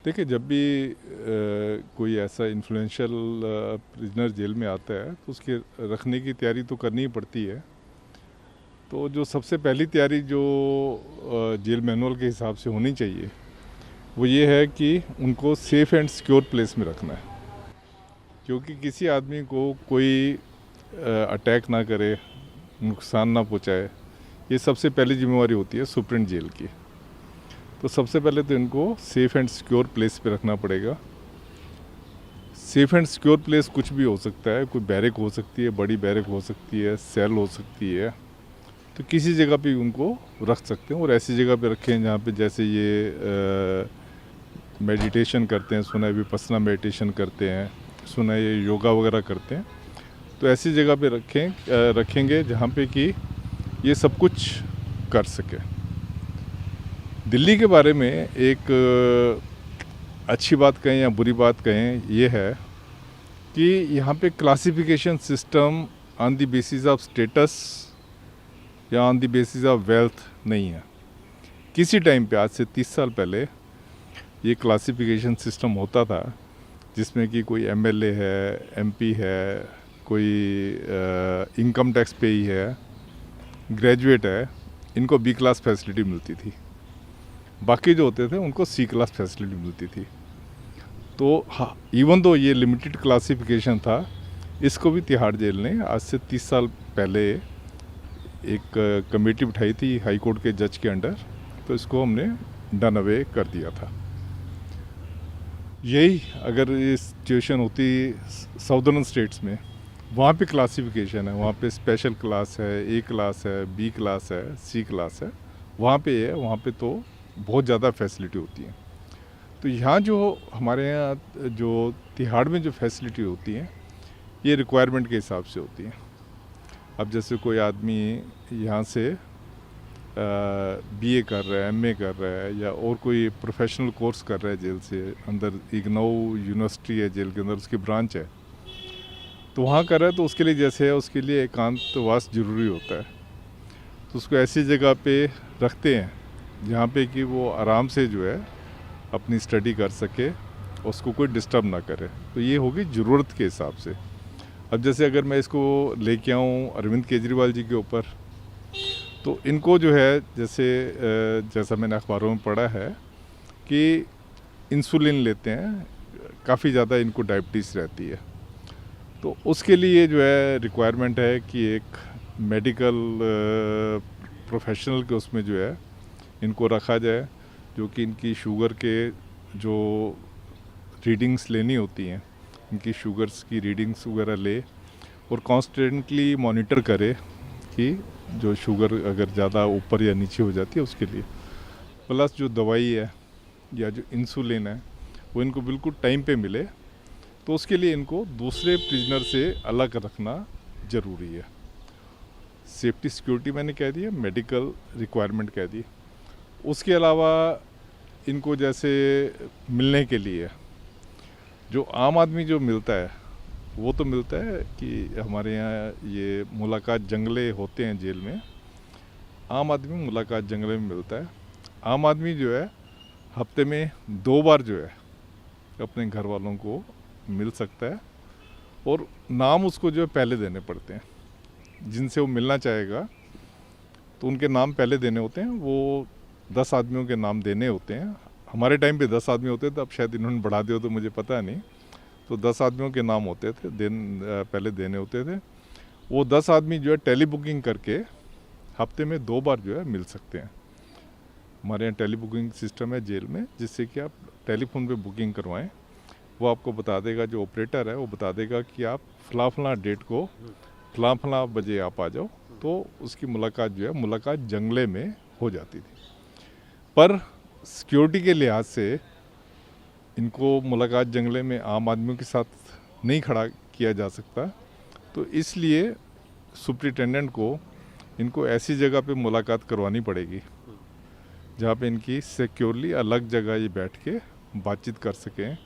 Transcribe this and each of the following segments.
देखिए, जब भी कोई ऐसा इन्फ्लुएंशियल प्रिजनर जेल में आता है तो उसके रखने की तैयारी तो करनी ही पड़ती है। तो जो सबसे पहली तैयारी जो जेल मैनुअल के हिसाब से होनी चाहिए वो ये है कि उनको सेफ़ एंड सिक्योर प्लेस में रखना है, क्योंकि किसी आदमी को कोई अटैक ना करे, नुकसान ना पहुंचाए। ये सबसे पहली जिम्मेवारी होती है सुप्रीम जेल की। तो सबसे पहले तो इनको सेफ़ एंड सिक्योर प्लेस पे रखना पड़ेगा। सेफ़ एंड सिक्योर प्लेस कुछ भी हो सकता है, कोई बैरक हो सकती है, बड़ी बैरक हो सकती है, सेल हो सकती है। तो किसी जगह पे उनको रख सकते हैं और ऐसी जगह पे रखें जहाँ पे जैसे ये मेडिटेशन करते हैं, सुना है विपस्सना मेडिटेशन करते हैं, सुना है ये योगा वगैरह करते हैं। तो ऐसी जगह पे रखेंगे जहाँ पे कि ये सब कुछ कर सके। दिल्ली के बारे में एक अच्छी बात कहें या बुरी बात कहें, ये है कि यहाँ पे classification system on the basis of status या on the basis of wealth नहीं है। किसी टाइम पे, आज से 30 साल पहले, ये क्लासिफिकेशन सिस्टम होता था जिसमें कि कोई एमएलए है, एमपी है, कोई इनकम टैक्स पेई है, ग्रेजुएट है, इनको बी क्लास फैसिलिटी मिलती थी। बाकी जो होते थे उनको सी क्लास फैसिलिटी मिलती थी। तो हाँ, इवन दो ये लिमिटेड क्लासिफिकेशन था, इसको भी तिहाड़ जेल ने आज से 30 साल पहले एक कमेटी बिठाई थी हाई कोर्ट के जज के अंडर, तो इसको हमने डन अवे कर दिया था। यही अगर ये सिचुएशन होती साउदर्न स्टेट्स में, वहाँ पे क्लासिफिकेशन है, वहाँ पे स्पेशल क्लास है, ए क्लास है, बी क्लास है, सी क्लास है, वहाँ पे है, वहाँ पे तो बहुत ज़्यादा फैसिलिटी होती है। तो यहाँ जो हमारे यहाँ जो तिहाड़ में जो फैसिलिटी होती हैं, ये रिक्वायरमेंट के हिसाब से होती हैं। अब जैसे कोई आदमी यहाँ से बीए कर रहा है, एमए कर रहा है, या और कोई प्रोफेशनल कोर्स कर रहा है जेल से अंदर, इग्नोउ यूनिवर्सिटी है जेल के अंदर, उसकी ब्रांच है, तो वहाँ कर रहा है, तो उसके लिए जैसे है उसके लिए एकांतवास जरूरी होता है। तो उसको ऐसी जगह पे रखते हैं जहाँ पे कि वो आराम से जो है अपनी स्टडी कर सके, उसको कोई डिस्टर्ब ना करे। तो ये होगी ज़रूरत के हिसाब से। अब जैसे अगर मैं इसको लेके आऊँ अरविंद केजरीवाल जी के ऊपर, तो इनको जो है जैसा मैंने अखबारों में पढ़ा है कि इंसुलिन लेते हैं, काफ़ी ज़्यादा इनको डायबिटीज़ रहती है। तो उसके लिए जो है रिक्वायरमेंट है कि एक मेडिकल प्रोफेशनल के उसमें जो है इनको रखा जाए, जो कि इनकी शुगर के जो रीडिंग्स लेनी होती हैं, इनकी शुगर्स की रीडिंग्स वगैरह ले और कॉन्स्टेंटली मॉनिटर करे कि जो शुगर अगर ज़्यादा ऊपर या नीचे हो जाती है उसके लिए। प्लस जो दवाई है या जो इंसुलिन है वो इनको बिल्कुल टाइम पे मिले, तो उसके लिए इनको दूसरे प्रिजनर से अलग रखना ज़रूरी है। सेफ्टी सिक्योरिटी मैंने कह दिया, मेडिकल रिक्वायरमेंट कह दी। उसके अलावा इनको जैसे मिलने के लिए जो आम आदमी जो मिलता है वो तो मिलता है कि हमारे यहाँ ये मुलाकात जंगले होते हैं जेल में, आम आदमी मुलाकात जंगले में मिलता है। आम आदमी जो है हफ्ते में 2 बार जो है अपने घर वालों को मिल सकता है, और नाम उसको जो है पहले देने पड़ते हैं। जिनसे वो मिलना चाहेगा तो उनके नाम पहले देने होते हैं। वो 10 आदमियों के नाम देने होते हैं। हमारे टाइम पे 10 आदमी होते थे, अब शायद इन्होंने बढ़ा दिया तो मुझे पता नहीं। तो 10 आदमियों के नाम होते थे, पहले देने होते थे। वो 10 आदमी जो है टेली बुकिंग करके हफ्ते में 2 बार जो है मिल सकते हैं। हमारे यहाँ टेली बुकिंग सिस्टम है जेल में, जिससे कि आप टेलीफोन पे बुकिंग करवाएं, वो आपको बता देगा, जो ऑपरेटर है वो बता देगा कि आप फला डेट को फला बजे आप आ जाओ। तो उसकी मुलाकात जो है मुलाकात जंगले में हो जाती थी। पर सिक्योरिटी के लिहाज से इनको मुलाकात जंगले में आम आदमियों के साथ नहीं खड़ा किया जा सकता, तो इसलिए सुप्रिटेंडेंट को इनको ऐसी जगह पे मुलाकात करवानी पड़ेगी जहाँ पे इनकी सिक्योरली अलग जगह ये बैठ के बातचीत कर सकें,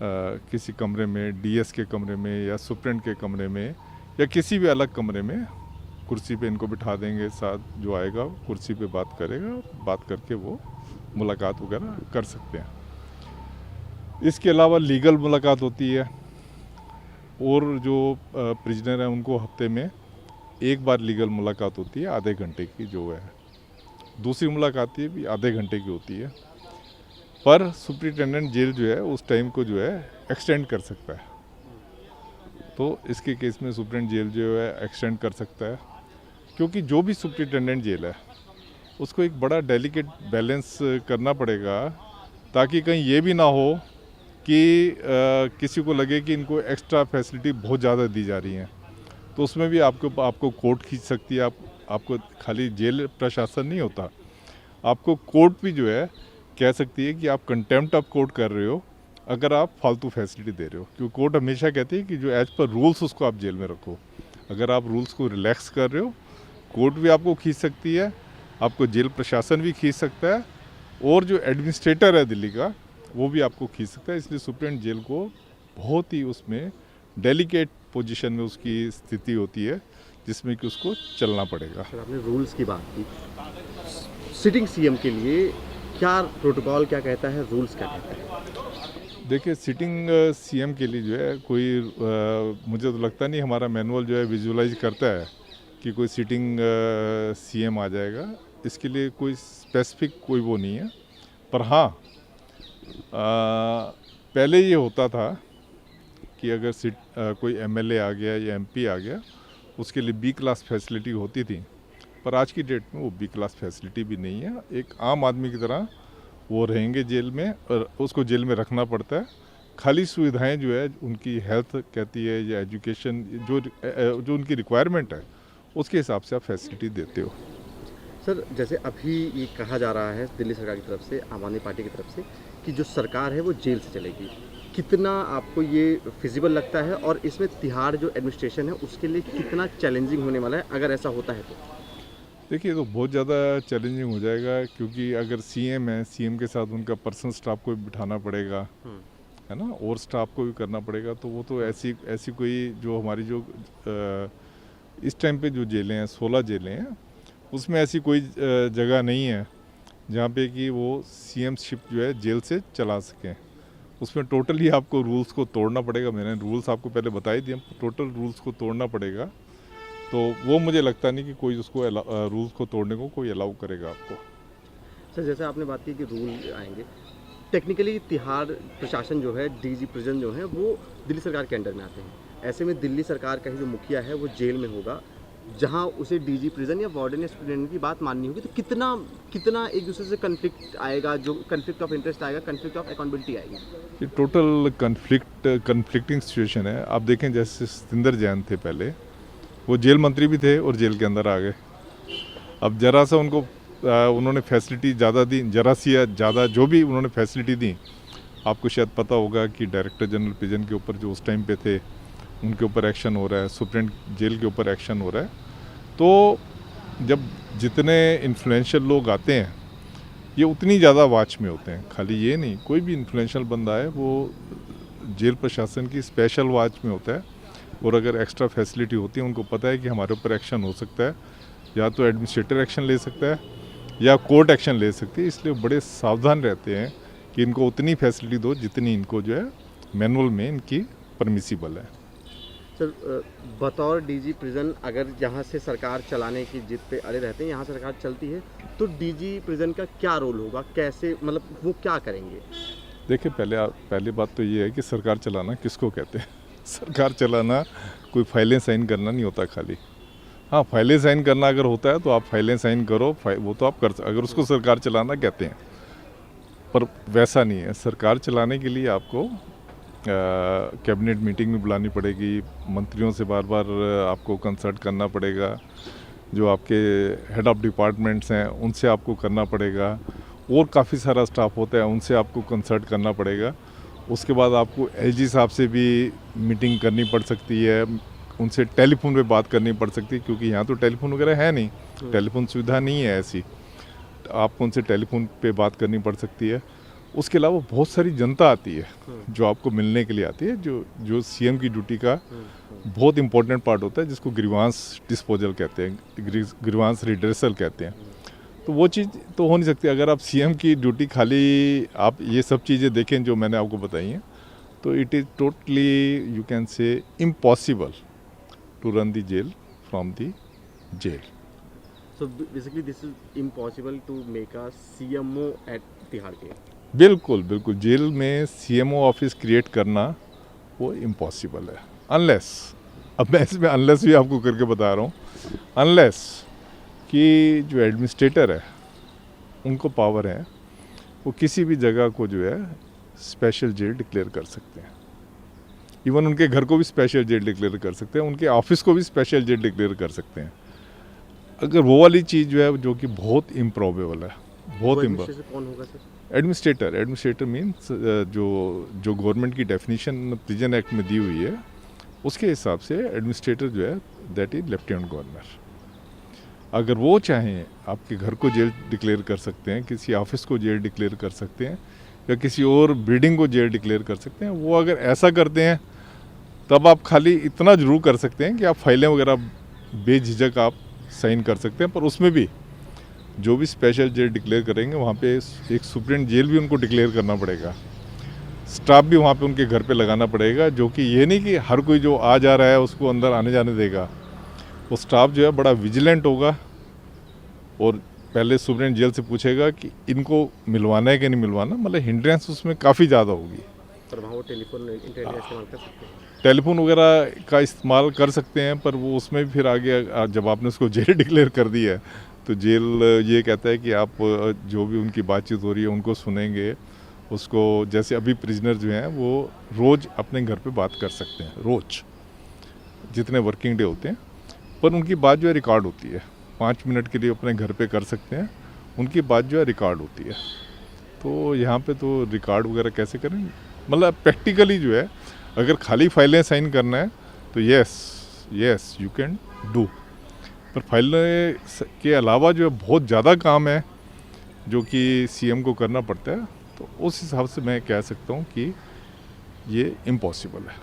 किसी कमरे में, डीएस के कमरे में या सुप्रेंट के कमरे में या किसी भी अलग कमरे में कुर्सी पे इनको बिठा देंगे। साथ जो आएगा कुर्सी पे बात करेगा, बात करके वो मुलाकात वगैरह कर सकते हैं। इसके अलावा लीगल मुलाकात होती है, और जो प्रिजनर हैं उनको हफ्ते में एक बार लीगल मुलाकात होती है आधे घंटे की जो है। दूसरी मुलाकात ये भी आधे घंटे की होती है, पर सुप्रिटेंडेंट जेल जो है उस टाइम को जो है एक्सटेंड कर सकता है। तो इसके केस में सुप्रिटेंडेंट जेल जो है एक्सटेंड कर सकता है, क्योंकि जो भी सुप्रिटेंडेंट जेल है उसको एक बड़ा डेलिकेट बैलेंस करना पड़ेगा, ताकि कहीं ये भी ना हो कि किसी को लगे कि इनको एक्स्ट्रा फैसिलिटी बहुत ज़्यादा दी जा रही हैं। तो उसमें भी आपको कोर्ट खींच सकती है। आपको खाली जेल प्रशासन नहीं होता, आपको कोर्ट भी जो है कह सकती है कि आप कंटेम्प्ट ऑफ कोर्ट कर रहे हो अगर आप फालतू फैसिलिटी दे रहे हो, क्योंकि कोर्ट हमेशा कहती है कि जो एज पर रूल्स उसको आप जेल में रखो। अगर आप रूल्स को रिलैक्स कर रहे हो, कोर्ट भी आपको खींच सकती है, आपको जेल प्रशासन भी खींच सकता है, और जो एडमिनिस्ट्रेटर है दिल्ली का वो भी आपको खींच सकता है। इसलिए सुप्रीम जेल को बहुत ही उसमें डेलिकेट पोजीशन में उसकी स्थिति होती है, जिसमें कि उसको चलना पड़ेगा। सर, आपने रूल्स की बात की, सिटिंग सीएम के लिए क्या प्रोटोकॉल क्या कहता है, रूल्स क्या कहता है? देखिए, सिटिंग सीएम के लिए जो है कोई मुझे तो लगता नहीं हमारा मैनुअल जो है विजुअलाइज करता है कि कोई सिटिंग सीएम आ जाएगा। इसके लिए कोई स्पेसिफिक कोई वो नहीं है, पर हाँ पहले ये होता था कि अगर कोई एमएलए आ गया या एमपी आ गया उसके लिए बी क्लास फैसिलिटी होती थी, पर आज की डेट में वो बी क्लास फैसिलिटी भी नहीं है। एक आम आदमी की तरह वो रहेंगे जेल में, और उसको जेल में रखना पड़ता है। खाली सुविधाएं जो है उनकी हेल्थ कहती है या एजुकेशन जो उनकी रिक्वायरमेंट है उसके हिसाब से आप फैसिलिटी देते हो। सर, जैसे अभी ये कहा जा रहा है दिल्ली सरकार की तरफ से, आम आदमी पार्टी की तरफ से, कि जो सरकार है वो जेल से चलेगी, कितना आपको ये फिजिबल लगता है, और इसमें तिहाड़ जो एडमिनिस्ट्रेशन है उसके लिए कितना चैलेंजिंग होने वाला है अगर ऐसा होता है तो? देखिए, तो बहुत ज़्यादा चैलेंजिंग हो जाएगा, क्योंकि अगर सीएम है, सीएम के साथ उनका पर्सनल स्टाफ को भी बिठाना पड़ेगा, है ना, और स्टाफ को भी करना पड़ेगा। तो वो तो ऐसी कोई जो हमारी जो इस टाइम पे जो जेलें हैं 16 जेलें हैं, उसमें ऐसी कोई जगह नहीं है जहाँ पे कि वो सीएमशिप जो है जेल से चला सकें। उसमें टोटली आपको रूल्स को तोड़ना पड़ेगा। मैंने रूल्स आपको पहले बता ही दिए, टोटल रूल्स को तोड़ना पड़ेगा। तो वो मुझे लगता नहीं कि कोई उसको रूल्स को तोड़ने को कोई अलाउ करेगा आपको। सर, जैसे आपने बात की कि रूल आएंगे, टेक्निकली तिहाड़ प्रशासन जो है, डीजी प्रिजन जो है, वो दिल्ली सरकार के अंडर में आते हैं। ऐसे में दिल्ली सरकार का ही जो मुखिया है वो जेल में होगा, जहां उसे डीजी प्रिजन या वार्डन या स्टूडेंट की बात माननी होगी। तो कितना एक दूसरे से कन्फ्लिक्ट आएगा, जो कन्फ्लिक्ट ऑफ इंटरेस्ट आएगा, कन्फ्लिक्ट ऑफ अकाउंटेबिलिटी आएगी। ये टोटल कन्फ्लिक्टिंग सिचुएशन है। आप देखें, जैसे सतिंदर जैन थे पहले, वो जेल मंत्री भी थे और जेल के अंदर आ गए। अब जरा सा उन्होंने फैसिलिटी ज़्यादा दी, जरा सी या ज़्यादा जो भी उन्होंने फैसिलिटी दी, आपको शायद पता होगा कि डायरेक्टर जनरल प्रिजन के ऊपर जो उस टाइम पे थे उनके ऊपर एक्शन हो रहा है, सुप्रीम जेल के ऊपर एक्शन हो रहा है। तो जब जितने इन्फ्लुएंशियल लोग आते हैं ये उतनी ज़्यादा वाच में होते हैं। खाली ये नहीं, कोई भी इन्फ्लुएंशियल बंदा है वो जेल प्रशासन की स्पेशल वाच में होता है, और अगर एक्स्ट्रा फैसिलिटी होती है उनको पता है कि हमारे ऊपर एक्शन हो सकता है, या तो एडमिनिस्ट्रेटर एक्शन ले सकता है या कोर्ट एक्शन ले सकती है। इसलिए बड़े सावधान रहते हैं कि इनको उतनी फैसिलिटी दो जितनी इनको जो है मैनुअल में इनकी परमिसिबल है। सर, बतौर डीजी प्रिजन अगर यहाँ से सरकार चलाने की जिद पे अड़े रहते हैं, यहाँ सरकार चलती है, तो डीजी प्रिजन का क्या रोल होगा, कैसे, मतलब वो क्या करेंगे? देखिए, पहली बात तो ये है कि सरकार चलाना किसको कहते हैं। सरकार चलाना कोई फाइलें साइन करना नहीं होता खाली। हाँ, फाइलें साइन करना अगर होता है तो आप फाइलें साइन करो, वो तो आप अगर उसको सरकार चलाना कहते हैं, पर वैसा नहीं है। सरकार चलाने के लिए आपको कैबिनेट मीटिंग भी बुलानी पड़ेगी, मंत्रियों से बार बार आपको कंसल्ट करना पड़ेगा, जो आपके हेड ऑफ डिपार्टमेंट्स हैं उनसे आपको करना पड़ेगा, और काफ़ी सारा स्टाफ होता है उनसे आपको कंसल्ट करना पड़ेगा। उसके बाद आपको एलजी साहब से भी मीटिंग करनी पड़ सकती है, उनसे टेलीफोन पे बात करनी पड़ सकती है, क्योंकि यहाँ तो टेलीफोन वगैरह है नहीं, टेलीफोन सुविधा नहीं है ऐसी, आपको उनसे टेलीफोन पे बात करनी पड़ सकती है। उसके अलावा बहुत सारी जनता आती है जो आपको मिलने के लिए आती है, जो सीएम की ड्यूटी का बहुत इंपॉर्टेंट पार्ट होता है, जिसको ग्रीवांस डिस्पोजल कहते हैं, ग्रीवांस रिड्रेसल कहते हैं। तो वो चीज़ तो हो नहीं सकती। अगर आप सीएम की ड्यूटी खाली आप ये सब चीज़ें देखें जो मैंने आपको बताई हैं, तो it is totally you can say impossible to run the jail from the jail. So basically this is impossible to make a CMO at Tihar jail. बिल्कुल बिल्कुल, जेल में सीएमओ ऑफिस क्रिएट करना वो इम्पॉसिबल है, unless, अब मैं इसमें unless भी आपको करके बता रहा हूँ, अनलेस कि जो एडमिनिस्ट्रेटर है उनको पावर है, वो किसी भी जगह को जो है स्पेशल जेल डिक्लेयर कर सकते हैं। इवन उनके घर को भी स्पेशल जेल डिक्लेयर कर सकते हैं, उनके ऑफिस को भी स्पेशल जेल डिक्लेयर कर सकते हैं। अगर वो वाली चीज़ जो है जो कि बहुत इम्प्रॉबेबल है, बहुत Administration कौन होगा सर? एडमिनिस्ट्रेटर मीन्स जो गवर्नमेंट की डेफिनेशन प्रिजन एक्ट में दी हुई है उसके हिसाब से एडमिनिस्ट्रेटर जो है दैट इज लेफ्टिनेंट गवर्नर। अगर वो चाहें आपके घर को जेल डिक्लेयर कर सकते हैं, किसी ऑफिस को जेल डिक्लेयर कर सकते हैं, या किसी और बिल्डिंग को जेल डिक्लेयर कर सकते हैं। वो अगर ऐसा करते हैं तब आप खाली इतना जरूर कर सकते हैं कि आप फाइलें वगैरह बेझिझक आप साइन कर सकते हैं, पर उसमें भी जो भी स्पेशल जेल डिक्लेयर करेंगे वहाँ पे एक सुप्रीम जेल भी उनको डिक्लेयर करना पड़ेगा, स्टाफ भी वहाँ पे उनके घर पे लगाना पड़ेगा, जो कि ये नहीं कि हर कोई जो आ जा रहा है उसको अंदर आने जाने देगा। वो स्टाफ जो है बड़ा विजिलेंट होगा और पहले सुप्रीम जेल से पूछेगा कि इनको मिलवाना है कि नहीं मिलवाना, मतलब हिंड्रेंस उसमें काफ़ी ज़्यादा होगी। पर वहाँ वो टेलीफोन इंटरनेट इस्तेमाल कर सकते हैं। टेलीफोन वगैरह का इस्तेमाल कर सकते हैं, पर वो उसमें भी फिर आगे जब आपने उसको जेल डिक्लेयर कर दी है तो जेल ये कहता है कि आप जो भी उनकी बातचीत हो रही है उनको सुनेंगे, उसको जैसे अभी प्रिजनर जो हैं वो रोज़ अपने घर पे बात कर सकते हैं, रोज़ जितने वर्किंग डे होते हैं, पर उनकी बात जो है रिकॉर्ड होती है। 5 मिनट के लिए अपने घर पे कर सकते हैं, उनकी बात जो है रिकॉर्ड होती है। तो यहाँ पे तो रिकॉर्ड वगैरह कैसे करें, मतलब प्रैक्टिकली जो है अगर खाली फाइलें साइन करना है तो यस यू कैन डू, पर फाइलें के अलावा जो है बहुत ज़्यादा काम है जो कि सीएम को करना पड़ता है, तो उस हिसाब से मैं कह सकता हूँ कि ये इम्पॉसिबल है।